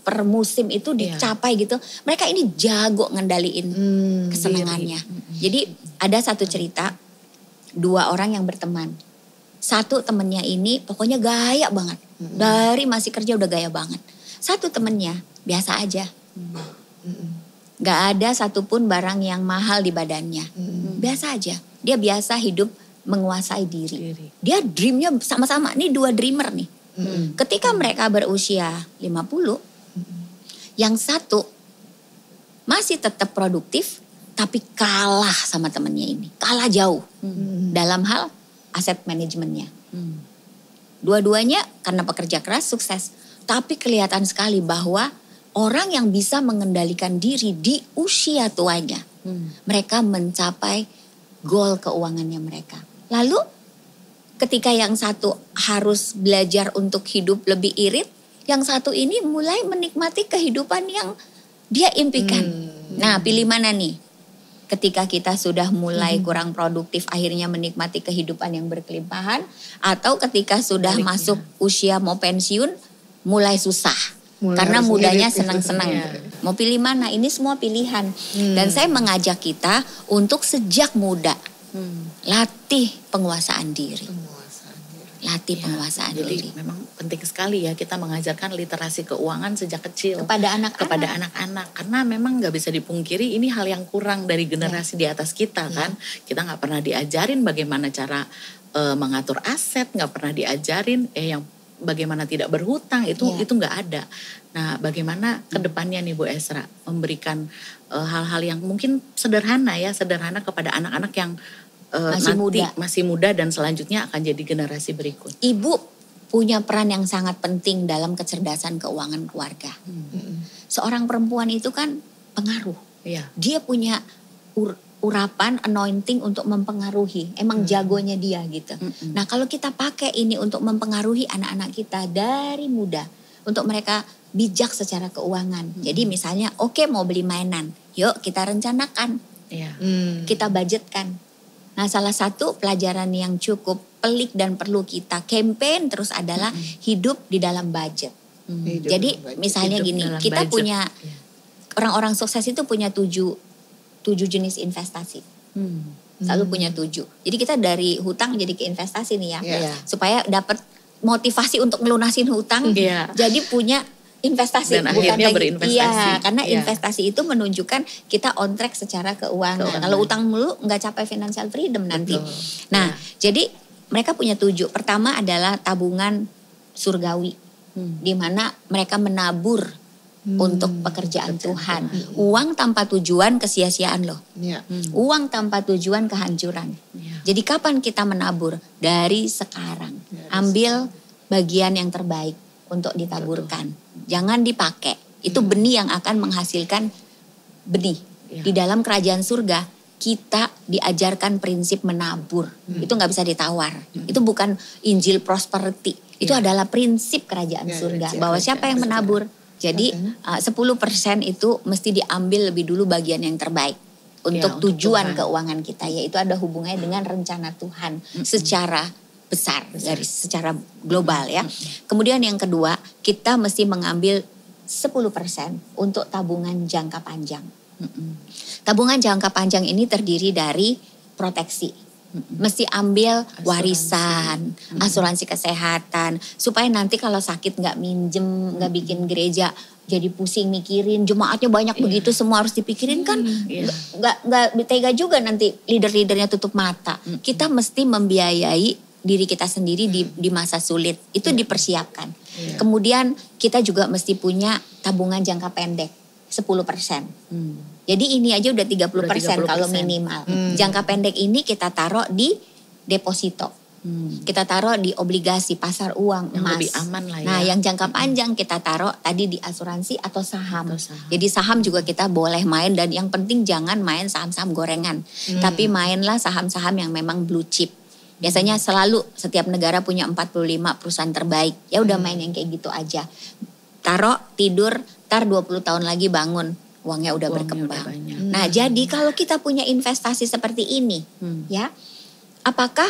per musim itu dicapai gitu. Mereka ini jago ngendaliin kesenangannya. Jadi ada satu cerita, dua orang yang berteman. Satu temennya ini pokoknya gaya banget. Dari masih kerja udah gaya banget. Satu temennya biasa aja. Gak ada satupun barang yang mahal di badannya. Biasa aja. Dia biasa hidup menguasai diri. Dia dreamnya sama-sama. Ini dua dreamer nih. Ketika mereka berusia 50, yang satu masih tetap produktif tapi kalah sama temennya ini. Kalah jauh dalam hal aset manajemennya. Dua-duanya karena pekerja keras sukses. Tapi kelihatan sekali bahwa orang yang bisa mengendalikan diri di usia tuanya. Mereka mencapai goal keuangannya mereka. Lalu ketika yang satu harus belajar untuk hidup lebih irit, yang satu ini mulai menikmati kehidupan yang dia impikan. Nah, pilih mana nih? Ketika kita sudah mulai kurang produktif, akhirnya menikmati kehidupan yang berkelimpahan, atau ketika sudah masuk usia mau pensiun, mulai susah. Karena mudanya senang-senang. Mau pilih mana? Ini semua pilihan. Dan saya mengajak kita untuk sejak muda latih penguasaan diri. latih penguasaan Jadi diri. memang penting sekali ya kita mengajarkan literasi keuangan sejak kecil Kepada anak-anak karena memang nggak bisa dipungkiri ini hal yang kurang dari generasi di atas kita kan. Kita nggak pernah diajarin bagaimana cara mengatur aset, nggak pernah diajarin yang bagaimana tidak berhutang, itu nggak ada. Nah, bagaimana kedepannya nih Bu Esra memberikan hal-hal yang mungkin sederhana kepada anak-anak yang masih muda dan selanjutnya akan jadi generasi berikut. Ibu punya peran yang sangat penting dalam kecerdasan keuangan keluarga. Seorang perempuan itu kan pengaruh. Iya. Dia punya urapan, anointing untuk mempengaruhi. Emang jagonya dia gitu. Nah, kalau kita pakai ini untuk mempengaruhi anak-anak kita dari muda, untuk mereka bijak secara keuangan. Jadi misalnya, oke, mau beli mainan, yuk kita rencanakan, kita budgetkan. Nah, salah satu pelajaran yang cukup pelik dan perlu kita campaign terus adalah hidup di dalam budget. Jadi misalnya gini, kita punya orang-orang sukses itu punya tujuh jenis investasi. Selalu punya 7. Jadi kita dari hutang jadi ke investasi nih ya. Supaya dapat motivasi untuk ngelunasin hutang. Jadi punya investasi. Dan akhirnya berinvestasi. Iya, karena investasi itu menunjukkan kita on track secara keuangan. Kalau utang mulu nggak capai financial freedom nanti. Nah, jadi mereka punya 7. Pertama adalah tabungan surgawi. Di mana mereka menabur untuk pekerjaan Tuhan. Uang tanpa tujuan kesia-siaan loh. Uang tanpa tujuan kehancuran. Jadi kapan kita menabur? Dari sekarang. Ambil bagian yang terbaik untuk ditaburkan. Jangan dipakai. Itu benih yang akan menghasilkan benih. Di dalam kerajaan surga kita diajarkan prinsip menabur. Itu gak bisa ditawar. Itu bukan Injil prosperity. Itu adalah prinsip kerajaan surga. Bahwa siapa yang menabur? Jadi 10% itu mesti diambil lebih dulu bagian yang terbaik. Untuk tujuan keuangan kita. Yaitu ada hubungannya dengan rencana Tuhan. Secara besar. Secara global ya. Kemudian yang kedua, kita mesti mengambil 10% untuk tabungan jangka panjang. Tabungan jangka panjang ini terdiri dari proteksi. Mesti ambil warisan, asuransi kesehatan, supaya nanti kalau sakit nggak minjem, nggak bikin gereja jadi pusing mikirin, jemaatnya banyak begitu semua harus dipikirin kan, nggak tega juga nanti leader-leadernya tutup mata. Kita mesti membiayai diri kita sendiri di masa sulit, itu dipersiapkan. Kemudian kita juga mesti punya tabungan jangka pendek 10%. Jadi ini aja udah 30% kalau minimal. Jangka pendek ini kita taruh di deposito. Kita taruh di obligasi, pasar uang, yang emas. Lebih aman lah ya. Nah, yang jangka panjang kita taruh tadi di asuransi atau saham. Jadi saham juga kita boleh main dan yang penting jangan main saham-saham gorengan. Tapi mainlah saham-saham yang memang blue chip. Biasanya selalu setiap negara punya 45 perusahaan terbaik. Ya udah main yang kayak gitu aja. Taruh, tidur, ntar 20 tahun lagi bangun. Uangnya udah berkembang. Nah, jadi kalau kita punya investasi seperti ini, ya, apakah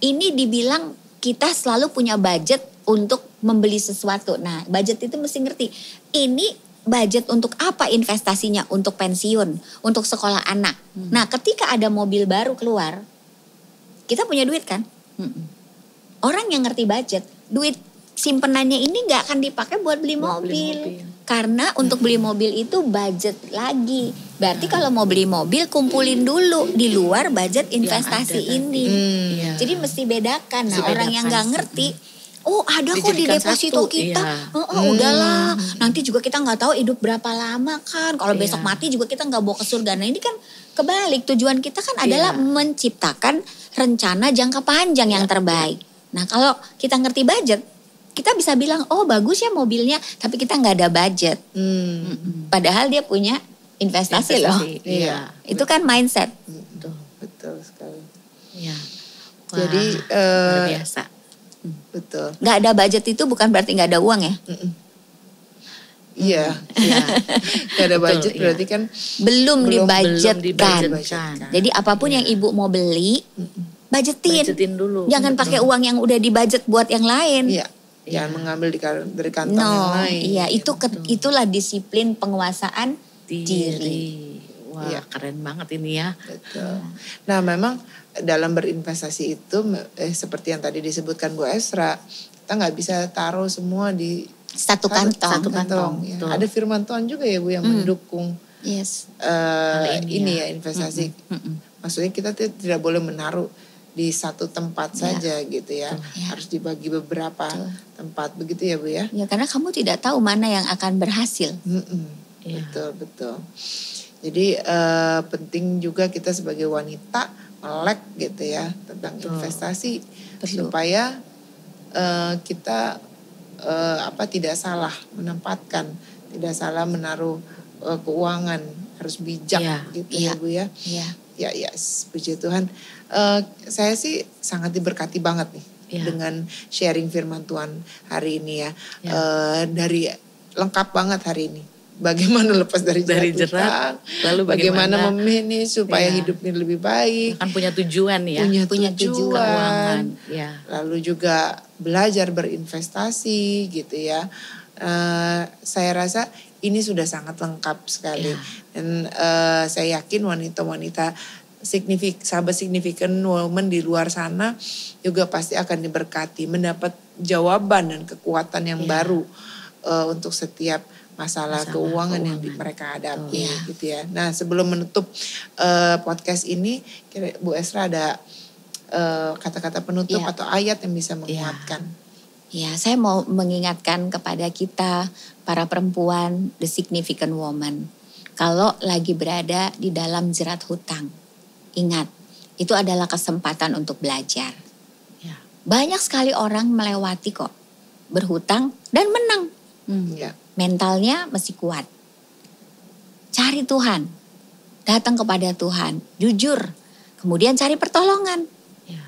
ini dibilang kita selalu punya budget untuk membeli sesuatu? Nah, budget itu mesti ngerti. Ini budget untuk apa investasinya? Untuk pensiun, untuk sekolah anak. Nah, ketika ada mobil baru keluar, kita punya duit kan? Orang yang ngerti budget, duit simpenannya ini nggak akan dipakai buat beli mobil. Karena untuk beli mobil itu budget lagi. Berarti kalau mau beli mobil kumpulin dulu di luar budget investasi ini. Jadi mesti bedakan. Nah, orang yang nggak ngerti, oh ada kok di deposito kita. Udahlah. Nanti juga kita nggak tahu hidup berapa lama kan. Kalau besok mati juga kita nggak bawa ke surga. Nah ini kan kebalik. Tujuan kita kan adalah menciptakan rencana jangka panjang yang terbaik. Nah kalau kita ngerti budget, kita bisa bilang, oh bagus ya mobilnya, tapi kita nggak ada budget. Padahal dia punya investasi loh. Itu kan mindset. Betul sekali. Iya. Jadi luar biasa. Betul. Nggak ada budget itu bukan berarti nggak ada uang ya. Iya. Nggak ada budget berarti kan belum dibudgetkan. Jadi apapun yang ibu mau beli, budgetin dulu. Jangan pakai uang yang udah dibudget buat yang lain. Jangan mengambil dari kantong yang lain. Iya, itulah disiplin penguasaan diri. Wah, keren banget ini ya. Betul. Nah, memang dalam berinvestasi itu seperti yang tadi disebutkan Bu Esra, kita nggak bisa taruh semua di Satu kantong. Ya. Ada firman Tuhan juga ya Bu yang mendukung Yes. ini ya investasi. Maksudnya kita tidak boleh menaruh di satu tempat saja gitu ya. Harus dibagi beberapa tempat begitu ya Bu ya. Ya karena kamu tidak tahu mana yang akan berhasil. Betul. Jadi penting juga kita sebagai wanita melek gitu ya tentang investasi supaya kita tidak salah menempatkan, tidak salah menaruh keuangan, harus bijak gitu ya Bu ya. Ya, puji Tuhan. Saya sih sangat diberkati banget nih dengan sharing firman Tuhan hari ini ya. Dari lengkap banget hari ini. Bagaimana lepas dari jerat, lalu bagaimana memanage supaya hidup ini lebih baik. Kan punya tujuan ya. Punya tujuan. Keuangan. Lalu juga belajar berinvestasi gitu ya. Saya rasa ini sudah sangat lengkap sekali. Dan saya yakin wanita-wanita sahabat significant woman di luar sana juga pasti akan diberkati. Mendapat jawaban dan kekuatan yang baru untuk setiap masalah keuangan yang mereka hadapi gitu ya. Nah sebelum menutup podcast ini, Bu Esra ada kata-kata penutup atau ayat yang bisa menguatkan? Ya, saya mau mengingatkan kepada kita para perempuan the significant woman. Kalau lagi berada di dalam jerat hutang, ingat itu adalah kesempatan untuk belajar. Banyak sekali orang melewati kok berhutang dan menang. Mentalnya masih kuat. Cari Tuhan. Datang kepada Tuhan. Jujur. Kemudian cari pertolongan.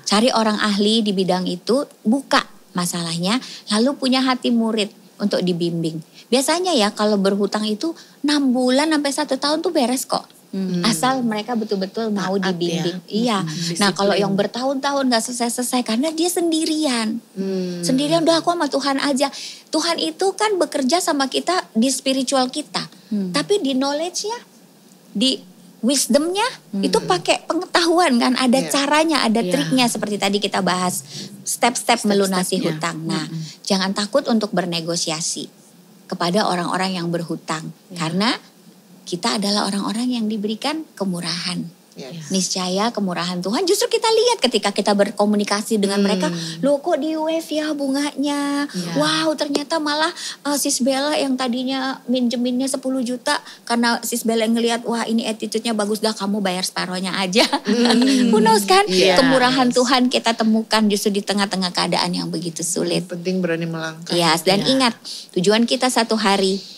Cari orang ahli di bidang itu. Buka masalahnya. Lalu punya hati murid untuk dibimbing. Biasanya ya kalau berhutang itu 6 bulan sampai 1 tahun tuh beres kok. Asal mereka betul-betul mau dibimbing. Nah kalau yang bertahun-tahun gak selesai-selesai karena dia sendirian. Sendirian udah aku sama Tuhan aja. Tuhan itu kan bekerja sama kita di spiritual kita. Tapi di knowledge-nya, di wisdom-nya itu pakai pengetahuan kan. Ada caranya, ada triknya seperti tadi kita bahas. Step-step melunasi hutang. Nah jangan takut untuk bernegosiasi kepada orang-orang yang berhutang. Karena kita adalah orang-orang yang diberikan kemurahan. Niscaya kemurahan Tuhan justru kita lihat ketika kita berkomunikasi dengan mereka. Loh kok di wave ya bunganya. Wow ternyata malah Sis Bella yang tadinya minjeminnya 10 juta. Karena Sis Bella ngelihat wah ini attitude-nya bagus dah kamu bayar separohnya aja. Who knows kan. Kemurahan Tuhan kita temukan justru di tengah-tengah keadaan yang begitu sulit. Penting berani melangkah. Dan ingat tujuan kita satu hari.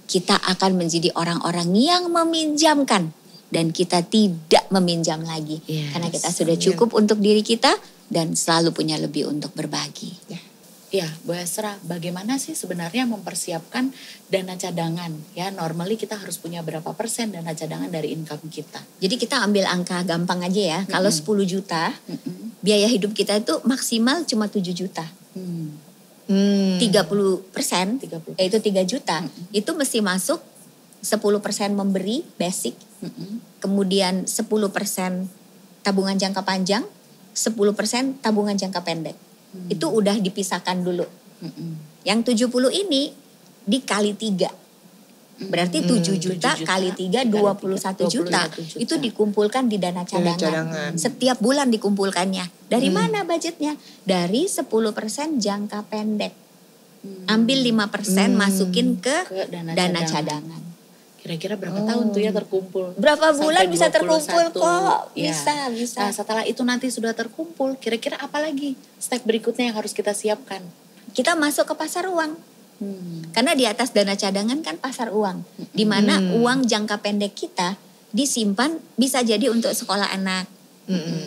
Kita akan menjadi orang-orang yang meminjamkan. Dan kita tidak meminjam lagi. Karena kita sudah cukup untuk diri kita. Dan selalu punya lebih untuk berbagi. Ya, Bu Esra, bagaimana sih sebenarnya mempersiapkan dana cadangan? Ya, normally kita harus punya berapa persen dana cadangan dari income kita. Jadi kita ambil angka gampang aja ya. Kalau 10 juta, biaya hidup kita itu maksimal cuma 7 juta. 30%, yaitu 3 juta, itu mesti masuk 10% memberi basic, kemudian 10% tabungan jangka panjang, 10% tabungan jangka pendek. Itu udah dipisahkan dulu. Yang 70 ini dikali 3. Berarti 7 juta kali 3, 21 juta. Itu dikumpulkan di dana cadangan. Setiap bulan dikumpulkannya. Dari mana budgetnya? Dari 10% jangka pendek. Ambil 5% masukin ke dana cadangan. Kira-kira berapa tahun tuh ya terkumpul? Berapa bulan bisa terkumpul kok? Bisa. Nah setelah itu nanti sudah terkumpul, kira-kira apa lagi step berikutnya yang harus kita siapkan? Kita masuk ke pasar uang. Karena di atas dana cadangan kan pasar uang. Di mana uang jangka pendek kita disimpan bisa jadi untuk sekolah anak.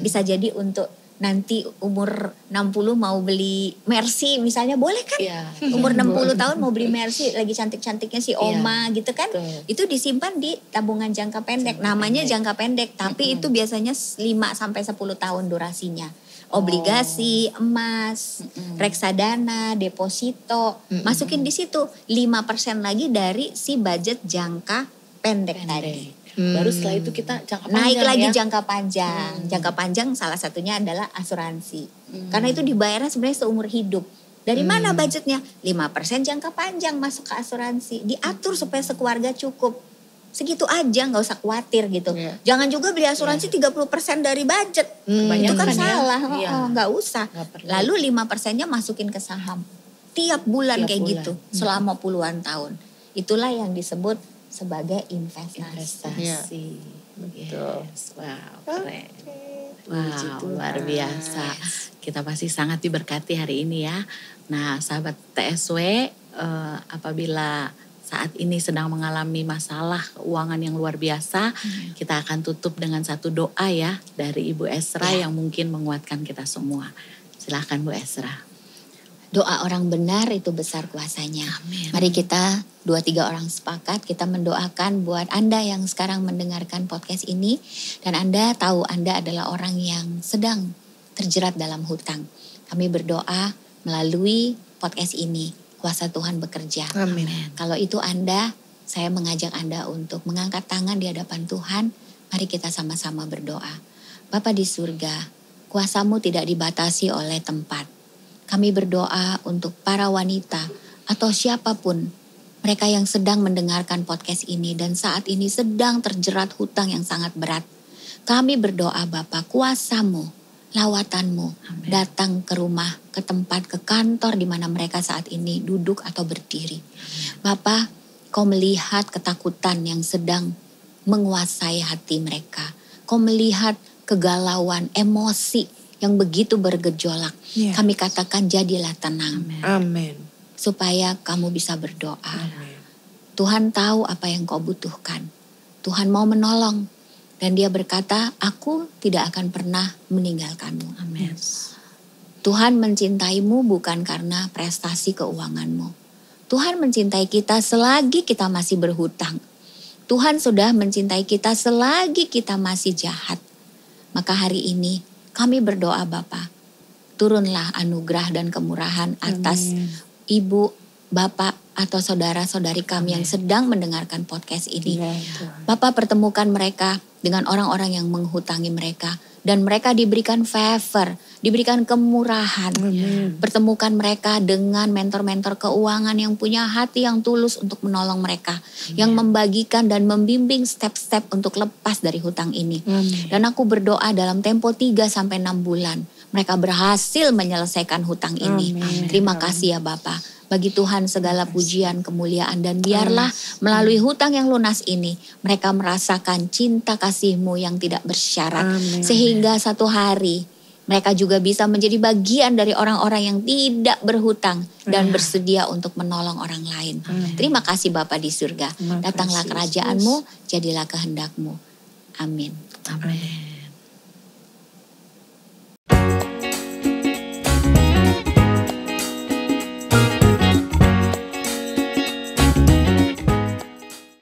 Bisa jadi untuk nanti umur 60 mau beli Mercy misalnya, boleh kan? Umur 60 tahun mau beli Mercy lagi cantik-cantiknya si Oma gitu kan. Itu disimpan di tabungan jangka pendek. Namanya jangka pendek tapi itu biasanya 5-10 tahun durasinya. Obligasi, emas, reksadana, deposito, masukin di situ 5% lagi dari si budget jangka pendek tadi. Baru setelah itu kita jangka panjang naik lagi ya. jangka panjang. Jangka panjang salah satunya adalah asuransi. Karena itu dibayarnya sebenarnya seumur hidup. Dari mana budgetnya? 5% jangka panjang masuk ke asuransi. Diatur supaya sekeluarga cukup. Segitu aja, nggak usah khawatir gitu. Jangan juga beli asuransi 30% dari budget. Itu kan Kebanyakan ya. salah. Iya. Nggak usah. Nggak perlu. Lalu 5%-nya masukin ke saham. Tiap bulan Tiap kayak bulan. gitu. Selama puluhan tahun. Itulah yang disebut sebagai investasi. Investasi. Betul. Yes. Wow, keren. Puji Wow, Tuhan. luar biasa. Kita pasti sangat diberkati hari ini ya. Nah, sahabat TSW, apabila saat ini sedang mengalami masalah keuangan yang luar biasa, kita akan tutup dengan satu doa ya dari Ibu Esra yang mungkin menguatkan kita semua. Silakan Bu Esra. Doa orang benar itu besar kuasanya. Amin. Mari kita 2-3 orang sepakat kita mendoakan buat Anda yang sekarang mendengarkan podcast ini. Dan Anda tahu Anda adalah orang yang sedang terjerat dalam hutang. Kami berdoa melalui podcast ini. Kuasa Tuhan bekerja. Amin. Kalau itu Anda, saya mengajak Anda untuk mengangkat tangan di hadapan Tuhan. Mari kita sama-sama berdoa. Bapa di surga, kuasa-Mu tidak dibatasi oleh tempat. Kami berdoa untuk para wanita atau siapapun mereka yang sedang mendengarkan podcast ini dan saat ini sedang terjerat hutang yang sangat berat. Kami berdoa Bapa, kuasa-Mu, lawatan-Mu datang ke rumah, ke tempat, ke kantor di mana mereka saat ini duduk atau berdiri. Bapa, Kau melihat ketakutan yang sedang menguasai hati mereka. Kau melihat kegalauan, emosi yang begitu bergejolak. Yes. Kami katakan jadilah tenang. Amin. Supaya kamu bisa berdoa. Amin. Tuhan tahu apa yang kau butuhkan. Tuhan mau menolong. Dan dia berkata, aku tidak akan pernah meninggalkanmu. Amin. Tuhan mencintaimu bukan karena prestasi keuanganmu. Tuhan mencintai kita selagi kita masih berhutang. Tuhan sudah mencintai kita selagi kita masih jahat. Maka hari ini kami berdoa Bapa, turunlah anugerah dan kemurahan atas ibu, bapak, atau saudara-saudari kami yang sedang mendengarkan podcast ini. Bapa, pertemukan mereka dengan orang-orang yang menghutangi mereka. Dan mereka diberikan favor, diberikan kemurahan. Pertemukan mereka dengan mentor-mentor keuangan yang punya hati yang tulus untuk menolong mereka. Yang membagikan dan membimbing step-step untuk lepas dari hutang ini. Dan aku berdoa dalam tempo 3-6 bulan. Mereka berhasil menyelesaikan hutang ini. Terima kasih ya Bapak. Bagi Tuhan segala pujian, kemuliaan, dan biarlah melalui hutang yang lunas ini mereka merasakan cinta kasih-Mu yang tidak bersyarat. Sehingga satu hari mereka juga bisa menjadi bagian dari orang-orang yang tidak berhutang dan bersedia untuk menolong orang lain. Terima kasih Bapa di surga. Datanglah kerajaan-Mu, jadilah kehendak-Mu. Amin. Amin.